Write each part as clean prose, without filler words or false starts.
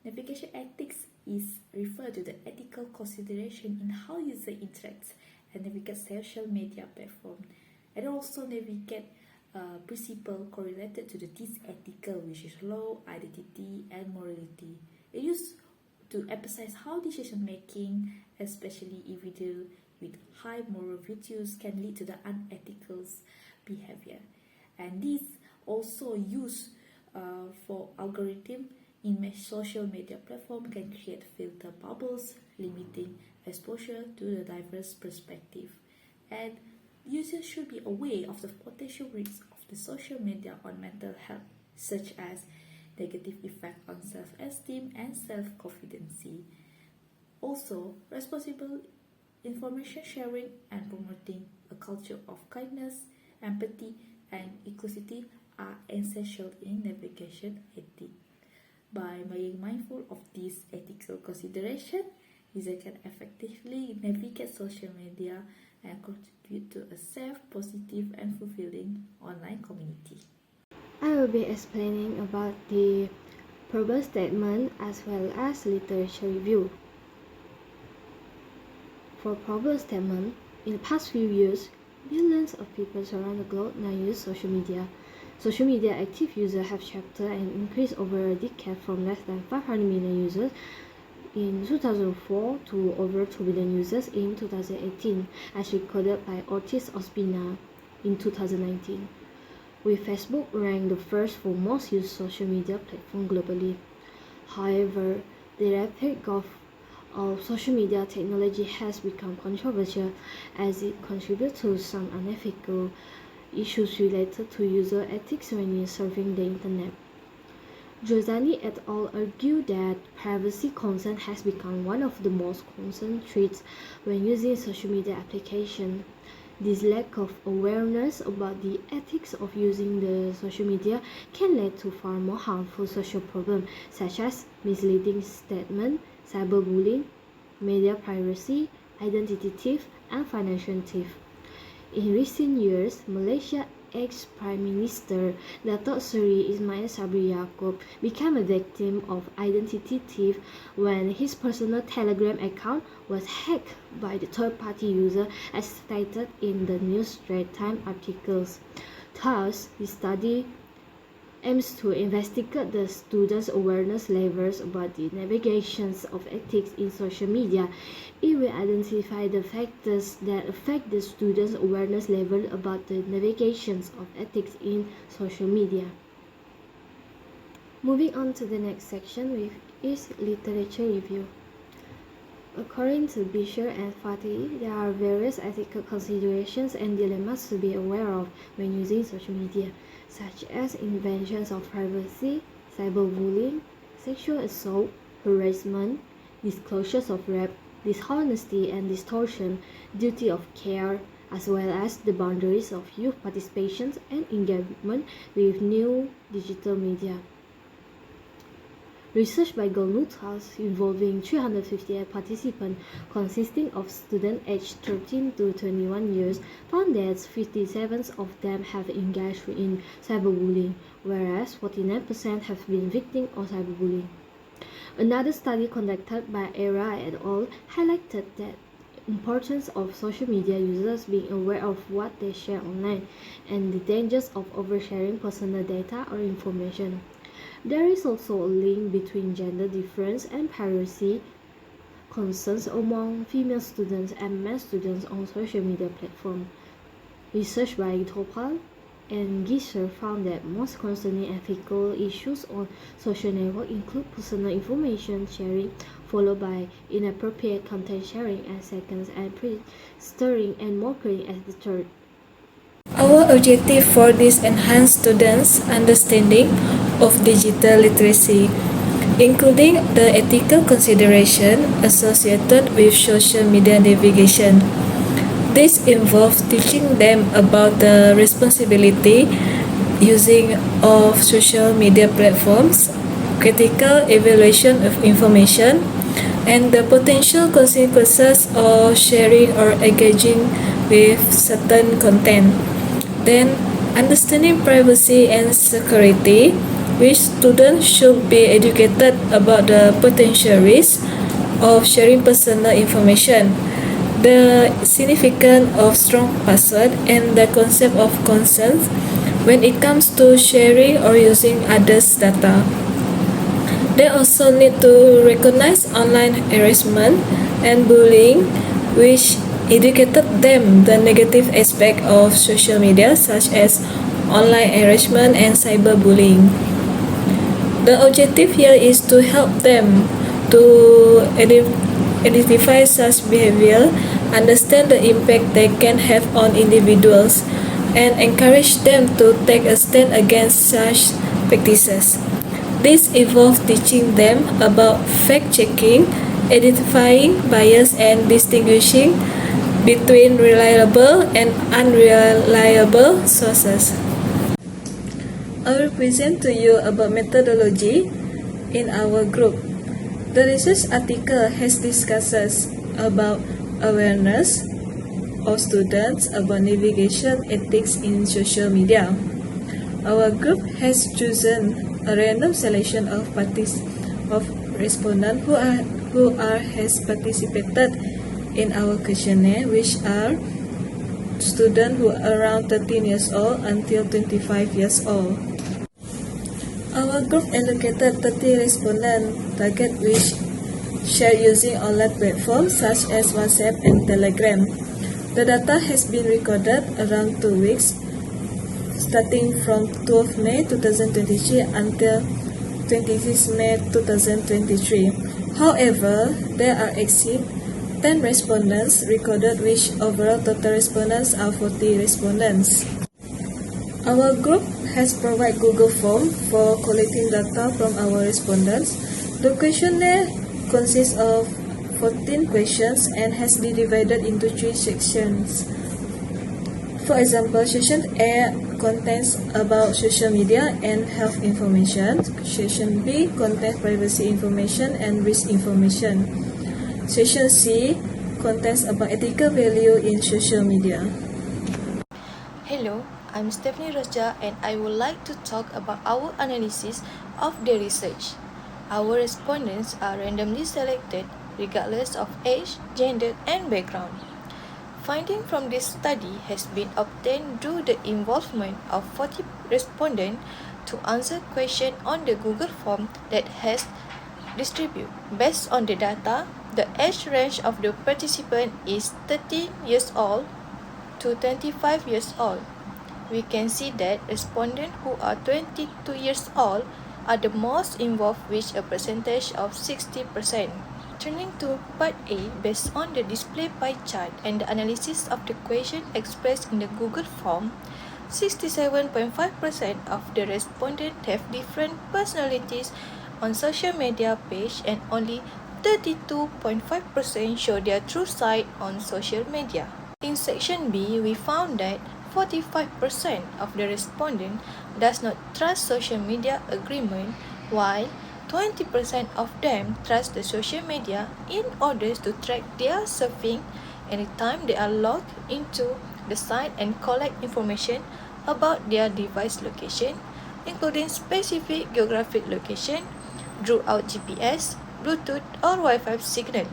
Navigation ethics is referred to the ethical consideration in how user interacts and navigate social media platform, and also navigate principle correlated to this ethical, which is law, identity, and morality. It used to emphasize how decision making, especially if we deal with high moral virtues, can lead to the unethical behavior. And this also used for algorithm in social media platform can create filter bubbles, limiting exposure to the diverse perspective. And users should be aware of the potential risks of the social media on mental health, such as negative effect on self-esteem and self-confidence. Also, responsible information sharing and promoting a culture of kindness, empathy, and inclusivity are essential in navigation ethics. By being mindful of these ethical considerations, users can effectively navigate social media and contribute to a safe, positive, and fulfilling online community. I will be explaining about the purpose statement as well as literature review. For purpose statement, in the past few years, billions of people around the globe now use social media. Social media active users have shattered and increased over a decade from less than 500 million users in 2004 to over 2 billion users in 2018, as recorded by Ortiz Ospina in 2019. With Facebook ranked the first for most used social media platform globally. However, the rapid growth of social media technology has become controversial as it contributes to some unethical issues related to user ethics when surfing the internet. Giussani et al. Argue that privacy concern has become one of the most concerned threats when using social media applications. This lack of awareness about the ethics of using the social media can lead to far more harmful social problems such as misleading statements, cyberbullying, media piracy, identity theft, and financial theft. In recent years, Malaysia's ex-Prime Minister Datuk Seri Ismail Sabri Yaakob became a victim of identity theft when his personal Telegram account was hacked by the third-party user as stated in the New Straits Times articles. Thus, the study aims to investigate the students' awareness levels about the navigations of ethics in social media. It will identify the factors that affect the students' awareness level about the navigations of ethics in social media. Moving on to the next section, which is literature review. According to Bisher and Fatih, there are various ethical considerations and dilemmas to be aware of when using social media, such as invasions of privacy, cyberbullying, sexual assault, harassment, disclosures of rape, dishonesty and distortion, duty of care, as well as the boundaries of youth participation and engagement with new digital media. Research by Golnutas involving 358 participants consisting of students aged 13 to 21 years found that 57 of them have engaged in cyberbullying, whereas 49% have been victims of cyberbullying. Another study conducted by Era et al. Highlighted the importance of social media users being aware of what they share online and the dangers of oversharing personal data or information. There is also a link between gender difference and piracy concerns among female students and male students on social media platforms. Research by Topal and Gisher found that most concerning ethical issues on social networks include personal information sharing, followed by inappropriate content sharing as second, and stirring and mocking as the third. Our objective for this enhanced students' understanding of digital literacy, including the ethical consideration associated with social media navigation. This involves teaching them about the responsibility using of social media platforms, critical evaluation of information, and the potential consequences of sharing or engaging with certain content. Then, understanding privacy and security, which students should be educated about the potential risks of sharing personal information, the significance of strong password, and the concept of consent when it comes to sharing or using others' data. They also need to recognize online harassment and bullying, which educated them the negative aspect of social media, such as online harassment and cyberbullying. The objective here is to help them to identify such behavior, understand the impact they can have on individuals, and encourage them to take a stand against such practices. This involves teaching them about fact-checking, identifying bias, and distinguishing between reliable and unreliable sources. I will present to you about methodology in our group. The research article has discusses about awareness of students about navigation ethics in social media. Our group has chosen a random selection of respondents who has participated in our questionnaire, which are students who are around 13 years old until 25 years old. Our group allocated 30 respondent target which share using online platforms such as WhatsApp and Telegram. The data has been recorded around 2 weeks, starting from 12 May 2023 until 26 May 2023. However, there are exceed 10 respondents recorded, which overall total respondents are 40 respondents. Our group has provided Google Form for collecting data from our respondents. The questionnaire consists of 14 questions and has been divided into 3 sections. For example, Section A contains about social media and health information. Section B contains privacy information and risk information. Section C contains about ethical value in social media. Hello, I'm Stephanie Raja and I would like to talk about our analysis of the research. Our respondents are randomly selected regardless of age, gender, and background. Finding from this study has been obtained through the involvement of 40 respondents to answer questions on the Google form that has distributed. Based on the data, the age range of the participant is 13 years old to 25 years old. We can see that respondents who are 22 years old are the most involved with a percentage of 60%. Turning to part A, based on the display pie chart and the analysis of the question expressed in the Google form, 67.5% of the respondents have different personalities on social media page and only 32.5% show their true side on social media. In section B, we found that 45% of the respondents does not trust social media agreement, while 20% of them trust the social media in order to track their surfing anytime they are logged into the site and collect information about their device location, including specific geographic location throughout GPS, Bluetooth, or Wi-Fi signal.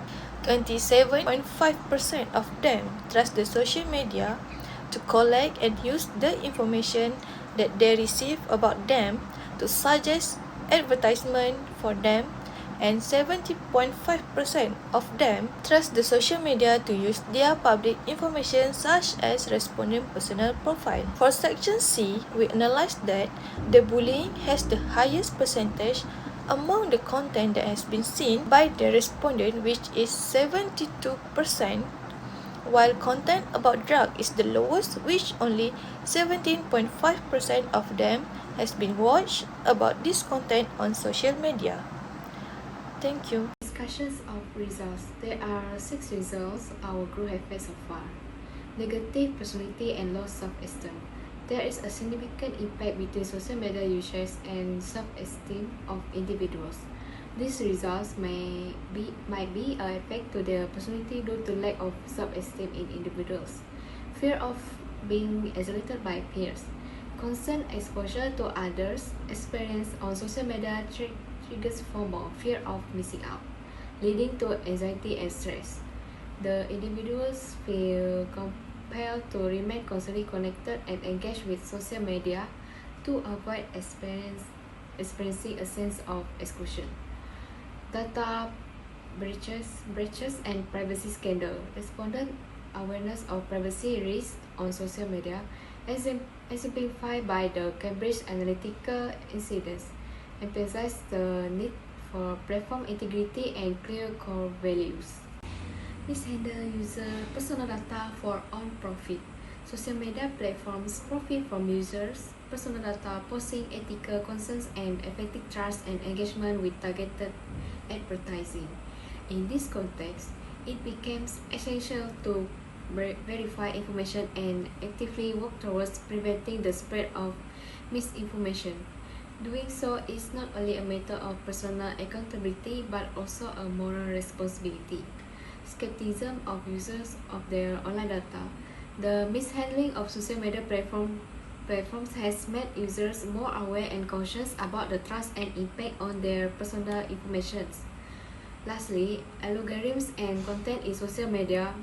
27.5% of them trust the social media to collect and use the information that they receive about them to suggest advertisement for them, and 70.5% of them trust the social media to use their public information such as respondent personal profile. For section C, we analyzed that the bullying has the highest percentage among the content that has been seen by the respondent, which is 72%, while content about drug is the lowest, which only 17.5% of them has been watched about this content on social media. Thank you. Discussions of results. There are 6 results our group have faced so far. Negative personality and low self-esteem. There is a significant impact between social media users and self-esteem of individuals. These results might be an effect to their personality due to lack of self-esteem in individuals. Fear of being isolated by peers. Constant exposure to others' experience on social media triggers FOMO, fear of missing out, leading to anxiety and stress. The individuals feel compelled to remain constantly connected and engaged with social media to avoid experiencing a sense of exclusion. Data breaches and privacy scandal. Respondent awareness of privacy risks on social media exemplified by the Cambridge Analytica incidents emphasize the need for platform integrity and clear core values. Mishandle user personal data for own profit. Social media platforms profit from users' personal data, posing ethical concerns and affecting trust and engagement with targeted advertising. In this context, it becomes essential to verify information and actively work towards preventing the spread of misinformation. Doing so is not only a matter of personal accountability but also a moral responsibility. Skepticism of users of their online data. The mishandling of social media platforms has made users more aware and conscious about the trust and impact on their personal information. Lastly, algorithms and content in social media,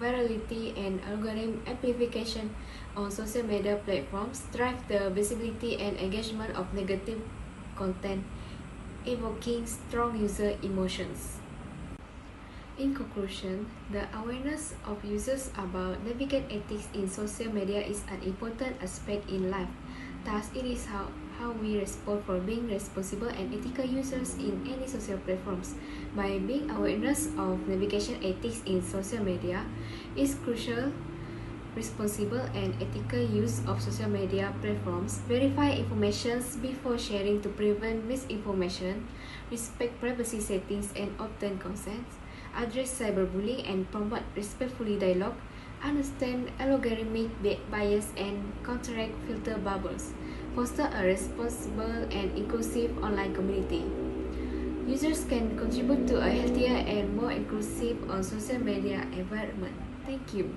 virality and algorithm amplification on social media platforms drive the visibility and engagement of negative content, evoking strong user emotions. In conclusion, the awareness of users about navigate ethics in social media is an important aspect in life. Thus, it is how we respond for being responsible and ethical users in any social platforms. By being awareness of navigation ethics in social media is crucial. Responsible and ethical use of social media platforms, verify information before sharing to prevent misinformation, respect privacy settings and obtain consent, address cyberbullying and promote respectfully dialogue, understand algorithmic bias and counteract filter bubbles, foster a responsible and inclusive online community. Users can contribute to a healthier and more inclusive on social media environment. Thank you.